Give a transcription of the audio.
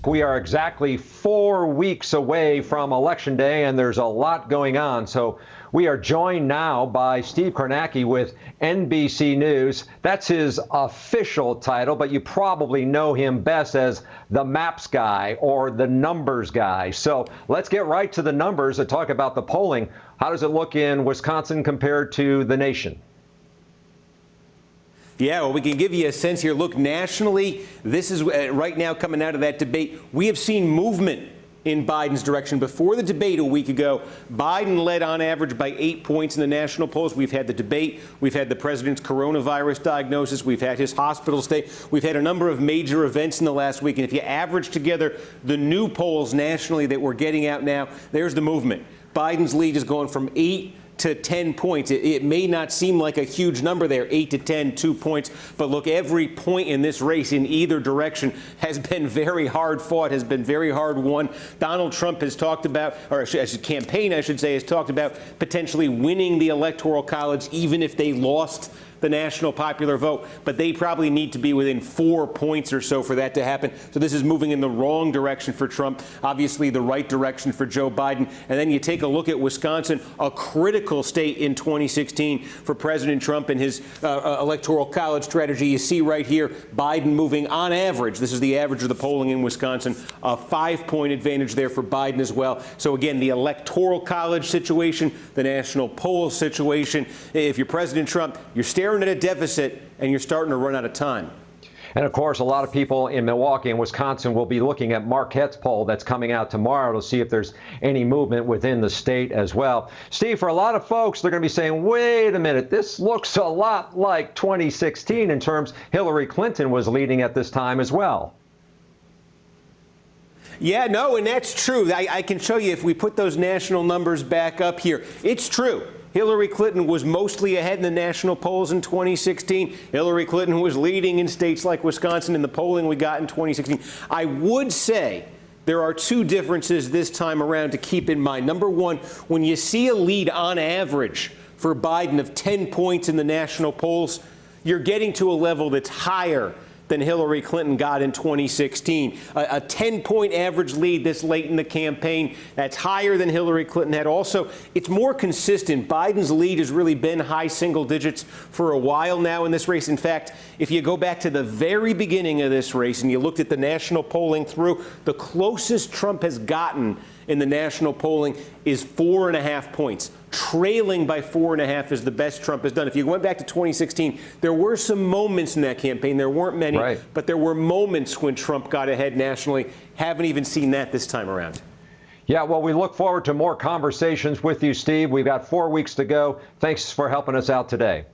We are exactly 4 weeks away from Election Day, and there's a lot going on. So we are joined now by Steve Kornacki with NBC News. That's his official title, but you probably know him best as the maps guy or the numbers guy. So let's get right to the numbers and talk about the polling. How does it look in Wisconsin compared to the nation? Yeah, well, we can give you a sense here. Look, nationally, this is right now coming out of that debate. We have seen movement in Biden's direction. Before the debate a week ago, Biden led on average by 8 points in the national polls. We've had the debate. We've had the president's coronavirus diagnosis. We've had his hospital stay. We've had a number of major events in the last week. And if you average together the new polls nationally that we're getting out now, there's the movement. Biden's lead is going from 8 to 10 points. It may not seem like a huge number there, 8 to 10, 2 points. But look, every point in this race in either direction has been very hard fought, has been very hard won. Donald Trump has talked about, or his campaign, I should say, has talked about potentially winning the Electoral College even if they lost the national popular vote, but they probably need to be within 4 points or so for that to happen. So this is moving in the wrong direction for Trump, obviously the right direction for Joe Biden. And then you take a look at Wisconsin, a critical state in 2016 for President Trump and his Electoral College strategy. You see right here, Biden moving on average, this is the average of the polling in Wisconsin, a 5-point advantage there for Biden as well. So again, the Electoral College situation, the national poll situation, if you're President Trump, you're staring at a deficit and you're starting to run out of time. And of course, a lot of people in Milwaukee and Wisconsin will be looking at Marquette's poll that's coming out tomorrow to see if there's any movement within the state as well. Steve, for a lot of folks, they're going to be saying, wait a minute, this looks a lot like 2016 in terms Hillary Clinton was leading at this time as well. Yeah, no, and that's true. I can show you if we put those national numbers back up here. It's true. Hillary Clinton was mostly ahead in the national polls in 2016. Hillary Clinton was leading in states like Wisconsin in the polling we got in 2016. I would say there are two differences this time around to keep in mind. Number one, when you see a lead on average for Biden of 10 points in the national polls, you're getting to a level that's higher than Hillary Clinton got in 2016. A 10-point average lead this late in the campaign, that's higher than Hillary Clinton had. Also, it's more consistent. Biden's lead has really been high single digits for a while now in this race. In fact, if you go back to the very beginning of this race and you looked at the national polling through, the closest Trump has gotten in the national polling is 4.5 points. Trailing by 4.5 is the best Trump has done. If you went back to 2016, there were some moments in that campaign. There weren't many, right, but there were moments when Trump got ahead nationally. Haven't even seen that this time around. Yeah, well, we look forward to more conversations with you, Steve. We've got 4 weeks to go. Thanks for helping us out today.